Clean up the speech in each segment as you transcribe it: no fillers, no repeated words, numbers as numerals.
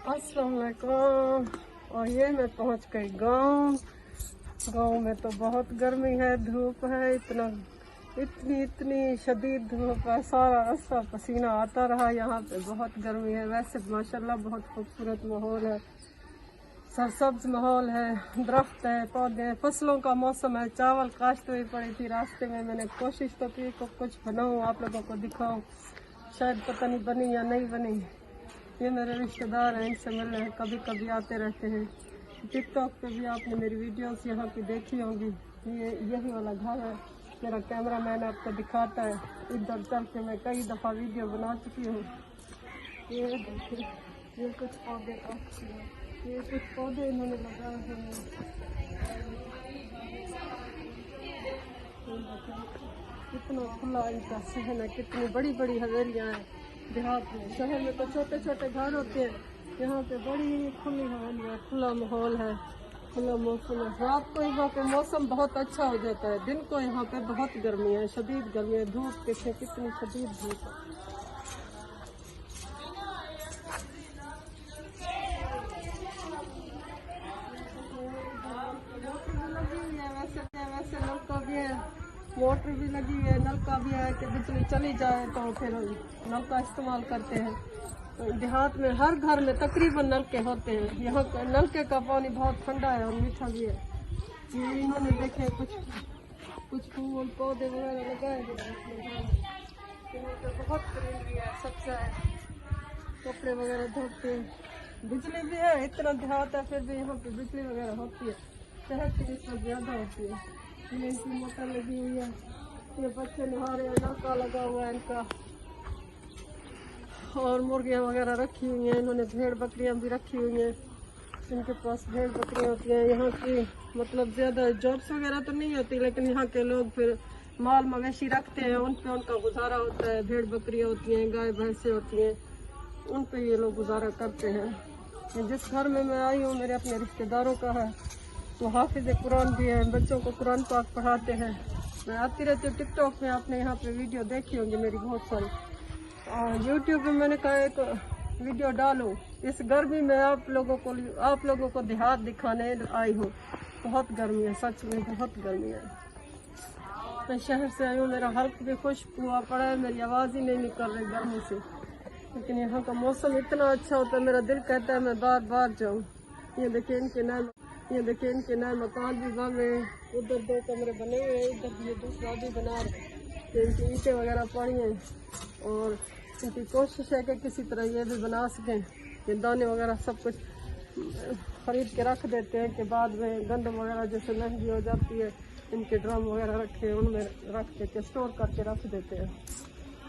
अस्सलाम वालेकुम। और ये मैं पहुंच गई गांव में तो बहुत गर्मी है, धूप है, इतनी शदीद धूप है, सारा रास्ता पसीना आता रहा। यहाँ पे बहुत गर्मी है। वैसे माशाल्लाह बहुत खूबसूरत माहौल है, सरसब्ज माहौल है, दरख्त है, पौधे हैं, फसलों का मौसम है। चावल काश्त हुई पड़ी थी रास्ते में। मैंने कोशिश तो की को कुछ बनाऊँ, आप लोगों को दिखाऊँ, शायद पता नहीं बनी या नहीं बनी। ये मेरे रिश्तेदार हैं, इनसे मिलने हैं, कभी कभी आते रहते हैं। टिकटॉक पे भी आपने मेरी वीडियोस यहाँ की देखी होंगी। यही वाला घर है। मेरा कैमरामैन आपको दिखाता है। इधर चल के मैं कई दफ़ा वीडियो बना चुकी हूँ। ये देखिए, ये कुछ पौधे ये कुछ पौधे इन्होंने लगाए हुए हैं। कितना खुला इनका सहन है, कितनी बड़ी बड़ी हवेलियाँ हैं देहात में। शहर में तो छोटे छोटे घर होते हैं, यहाँ पे बड़ी खुली हवेलियाँ, खुला माहौल है, खुला मौसम है। रात को यहाँ पे मौसम बहुत अच्छा हो जाता है। दिन को यहाँ पे बहुत गर्मी है, शदीद गर्मी है। धूप देखिए कितनी शदीद धूप है। वैसे नलका भी है, मोटर भी लगी है, नलका भी है कि बिजली चली जाए तो फिर नलका इस्तेमाल करते हैं। तो देहात में हर घर में तकरीबन नलके होते हैं। यहाँ नलके का पानी बहुत ठंडा है और मीठा भी है। ये इन्होंने देखे कुछ फूल पौधे वगैरह लगाए हैं। बहुत ग्रीनरी है, सब्जा है, कपड़े वगैरह धोते हैं। बिजली भी है, इतना देहात है फिर भी यहाँ पे बिजली वगैरह होती है। शहर की निस्बत ज़्यादा होती है। इनकी मोटर लगी हुई है, ये बच्चे नहा रहे हैं, नलका लगा हुआ है इनका। और मुर्गियाँ वगैरह रखी हुई हैं इन्होंने, भेड़ बकरियाँ भी रखी हुई हैं। इनके पास भेड़ बकरियाँ होती हैं। यहाँ की मतलब ज़्यादा जॉब्स वगैरह तो नहीं होती, लेकिन यहाँ के लोग फिर माल मवेशी रखते हैं, उन पे उनका गुजारा होता है। भेड़ बकरियाँ होती हैं, गाय भैंसें होती हैं, उन पे ये लोग गुजारा करते हैं। जिस घर में मैं आई हूँ मेरे अपने रिश्तेदारों का है, तो हाफिज कुरान भी है, बच्चों को कुरान पाक पढ़ाते हैं। मैं आती रहती हूँ टिकटॉक में, आपने यहाँ पे वीडियो देखी होंगी मेरी बहुत सारी। और यूट्यूब पे मैंने कहा एक वीडियो डालूं। इस गर्मी में आप लोगों को देहात दिखाने आई हूँ। बहुत गर्मी है, सच में बहुत गर्मी है। मैं शहर से आई हूँ, मेरा हल्क भी खुश्क हुआ पड़ा है, मेरी आवाज़ ही नहीं निकल रही गर्मी से। लेकिन यहाँ का मौसम इतना अच्छा होता है, मेरा दिल कहता है मैं बार बार जाऊँ। ये देखिए इनके नए मकान भी बन रहे हैं। उधर 2 कमरे बने हुए हैं, इधर भी दूसरा भी बना रहे। इनकी ईंटें वगैरह पड़ी हैं और इनकी कोशिश है कि किसी तरह ये भी बना सकें। ये दाने वगैरह सब कुछ खरीद के रख देते हैं कि बाद में गंदम वगैरह जैसे महंगी हो जाती है, इनके ड्रम वगैरह रखे हैं, उनमें रख के स्टोर करके रख देते हैं।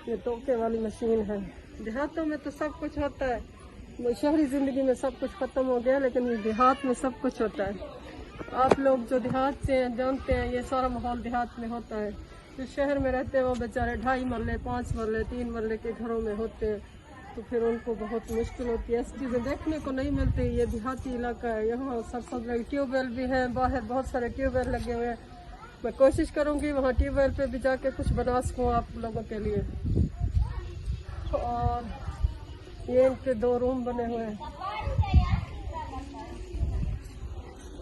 ये तोके वाली मशीन है। देहातों में तो सब कुछ होता है, शहरी ज़िंदगी में सब कुछ ख़त्म हो गया, लेकिन ये देहात में सब कुछ होता है। आप लोग जो देहात से जानते हैं, ये सारा माहौल देहात में होता है। जो शहर में रहते हैं वो बेचारे 2.5 मरले 5 मरले 3 मरले के घरों में होते हैं, तो फिर उनको बहुत मुश्किल होती है। ऐसी चीज़ें देखने को नहीं मिलती। ये देहाती इलाका है, यहाँ सब ट्यूबवेल भी हैं, बाहर बहुत सारे ट्यूबवेल लगे हुए हैं। मैं कोशिश करूँगी वहाँ ट्यूबवेल पे भी जाके कुछ बना सकूँ आप लोगों के लिए। और ये इनके 2 रूम बने हुए हैं।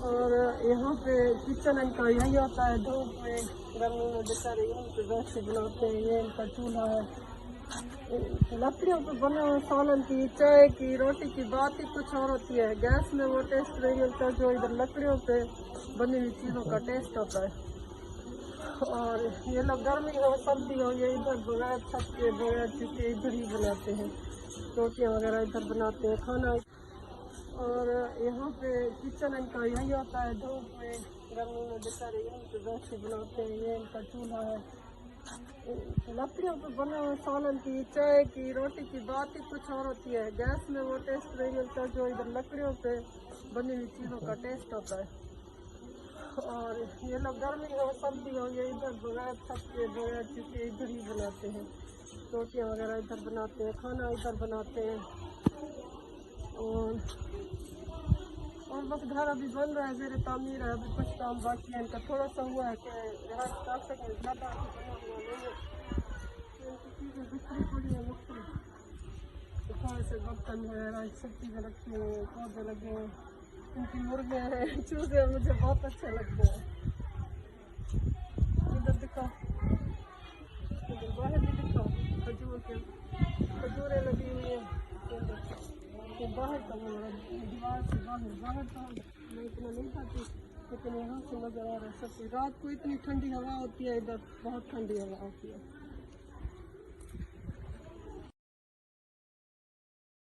और यहाँ पे किचन इनका यही होता है। धूप में गर्मी में बेचारे यहीं पे बैठ के बनाते हैं। ये इनका चूल्हा है, लकड़ियों पे बने हुए। सालन की, चाय की, रोटी की बात ही कुछ और होती है। गैस में वो टेस्ट नहीं मिलता जो इधर लकड़ियों पे बनी हुई चीज़ों का टेस्ट होता है। और ये लोग गर्मी हो सर्दी हो, ये इधर बगैर छत के बगैर चुके इधर ही बनाते हैं, रोटियाँ वगैरह इधर बनाते हैं, खाना। और यहाँ पे किचन इनका यही होता है। धूप में गर्मी में बेचारे यहीं पे बैठ के बनाते हैं। ये इनका चूल्हा है, लकड़ियों पे बने हुए। सालन की, चाय की, रोटी की बात ही कुछ और होती है। गैस में वो टेस्ट नहीं मिलता जो इधर लकड़ियों पे बनी हुई चीज़ों का टेस्ट होता है। और ये लोग गर्मी हो सर्दी हो, ये इधर बगैर छत के बगैर चुके इधर ही बनाते हैं, रोटियाँ वगैरह इधर बनाते हैं, खाना इधर बनाते हैं। और बस घर अभी बन रहा है, ज़ेर तामीर है, अभी कुछ काम बाकी है। इनका थोड़ा सा हुआ है कि घर कर सकें, ज़्यादा बना हुआ नहीं है। इनकी चीज़ें बिखरी पड़ी है मुख्तलिफ। से बर्तन है, सब चीज़ें रखी हुई हैं, पौधे लगे हैं, उनकी मुर्गे हैं, चूजे मुझे बहुत अच्छे लगते हैं। इधर दिखाओ, इधर बाहर भी दिखाओ, खजूरें लगी हुई हैं। ये बाहर का वो दीवार से बाहर का मैं इतना नहीं खाती, लेकिन यहाँ से नजर आ रहा है सब। रात को इतनी ठंडी हवा होती है, इधर बहुत ठंडी हवा होती है।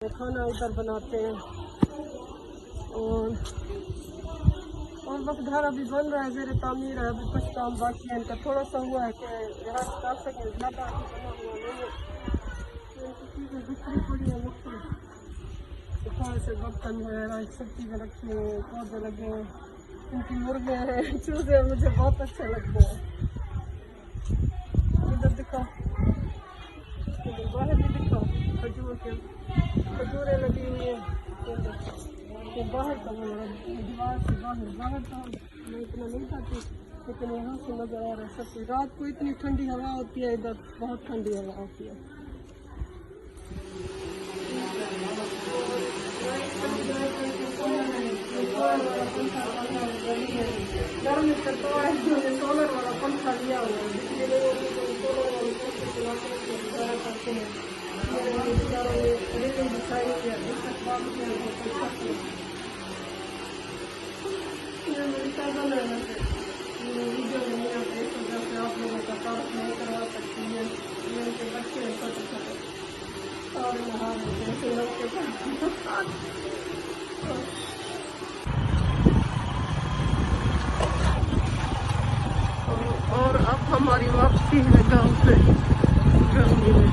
खाना इधर बनाते हैं और वक्त घर अभी बन रहा है, ज़ेर तामीर है, अभी कुछ काम बाकी है इनका। थोड़ा सा हुआ है कि यहाँ कर सकें, ज़्यादा अभी बना हुआ नहीं है। इनकी चीज़ें बिखरी पड़ी है मुख्तलिफ, थोड़े से बर्तन है, सब चीज़ें रखी हुई हैं, पौधे लगे हैं, उनकी मुर्गे हैं, चूजे मुझे बहुत अच्छे लगते हैं। इधर दिखाओ, इधर बाहर भी दिखाओ, खजूरें लगी हुई हैं। ये बाहर का वो दीवार से बाहर का मैं इतना नहीं खाती, लेकिन यहाँ से नजर आ रहा है सब। रात को इतनी ठंडी हवा होती है, इधर बहुत ठंडी हवा होती है। गर्मी का तो है, सोलर वाला पंखा लिया हुआ है, इसलिए लोगों को सोलर वाले पंखे चलाते करते हैं। रेलिंग बिछाई हुई है, इसका काम किया है। मेरी साधन है ना, वीडियो में नहीं आते, इस वजह से आप लोगों का पास नहीं करवा सकती है। ये उनके बच्चे हैं छोटे छोटे, और नहा रहे हैं ऐसे लोग के पास। और अब हमारी वापसी है गाँव से गर्मी में।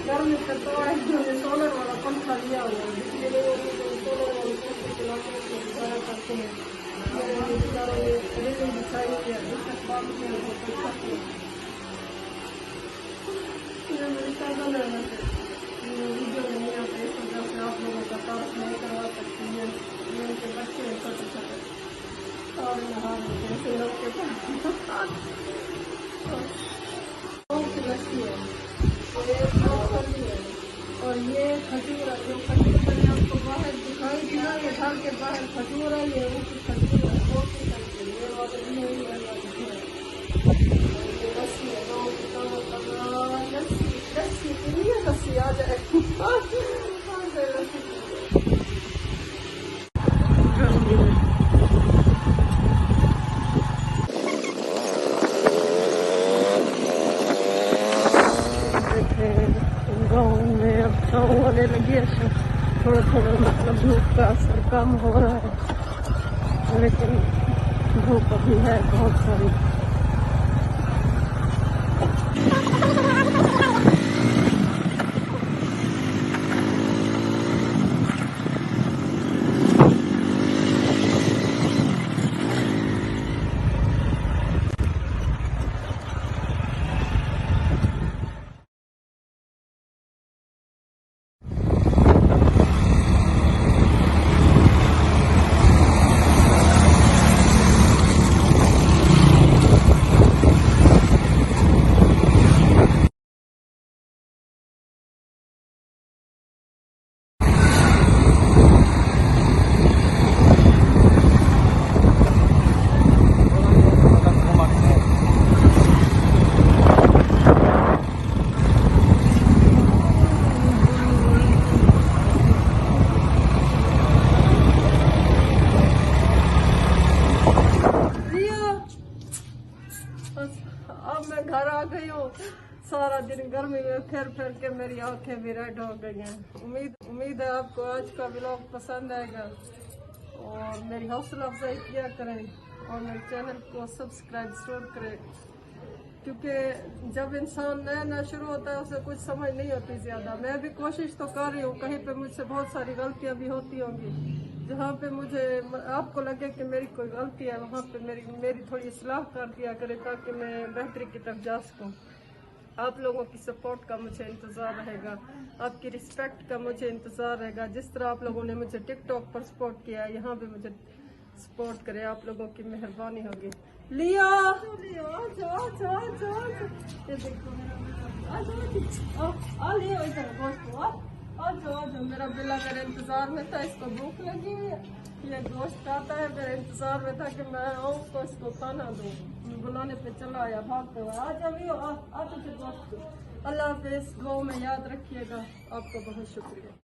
गर्मी का तो है, सोलर वाला पंखा लिया हुआ है, इसलिए लोगों को सोलर वाले पंखे चलाते करते हैं। रेलिंग बिछाई हुई है, इसका काम किया है। मेरी साधन है ना, वीडियो में नहीं आते, इस वजह से आप लोगों का पास नहीं करवा सकती है। ये उनके बच्चे हैं छोटे छोटे, और नहा रहे हैं ऐसे लोग के पास। लस्सी है, और ये खजूर है, जो खजूर मैंने आपको बाहर दिखाई दिया, ये घर के बाहर खजूर है, ये ऊँची खजूर है, बहुत ही खजूर है, ये वाले नहीं है। ये लस्सी है, लस्सी पीनी है, लस्सी आ जाए। गाँव में अब छाँव होने लगी है, थोड़ा थोड़ा मतलब धूप का असर कम हो रहा है, लेकिन धूप अभी है बहुत सारी। अब मैं घर आ गई हूँ, सारा दिन गर्मी में फिर के मेरी आंखें भी रेड हो गई हैं। उम्मीद है आपको आज का व्लॉग पसंद आएगा, और मेरी हौसला अफजाई किया करें, और मेरे चैनल को सब्सक्राइब जरूर करें, क्योंकि जब इंसान नया नया शुरू होता है उसे कुछ समझ नहीं होती ज़्यादा। मैं भी कोशिश तो कर रही हूँ, कहीं पे मुझसे बहुत सारी गलतियाँ भी होती होंगी, जहाँ पे मुझे आपको लगे कि मेरी कोई गलती है, वहाँ पे मेरी थोड़ी इस्लाह कर दिया करें, ताकि मैं बेहतरी की तरफ जा सकूँ। आप लोगों की सपोर्ट का मुझे इंतज़ार रहेगा, आपकी रिस्पेक्ट का मुझे इंतज़ार रहेगा। जिस तरह आप लोगों ने मुझे टिकटॉक पर सपोर्ट किया, यहाँ भी मुझे सपोर्ट करें, आप लोगों की मेहरबानी होगी। लियो लियो, जाओ जाओ जाओ, ये देखो मेरा बेटा, आ लियो इधर गोश्त, आ जाओ, मेरा बिल्ला मेरे इंतजार में था, इसको भूख लगी हुई है, ये गोश्त खाता है, मेरे इंतजार में था कि मैं आऊँ तो इसको खाना दूँ, बुलाने पे चला आया भागते हुए, आ जाओ, आ तुझे गोश्त। अल्लाह हाफिज़, दुआ में याद रखिएगा, आपका बहुत शुक्रिया।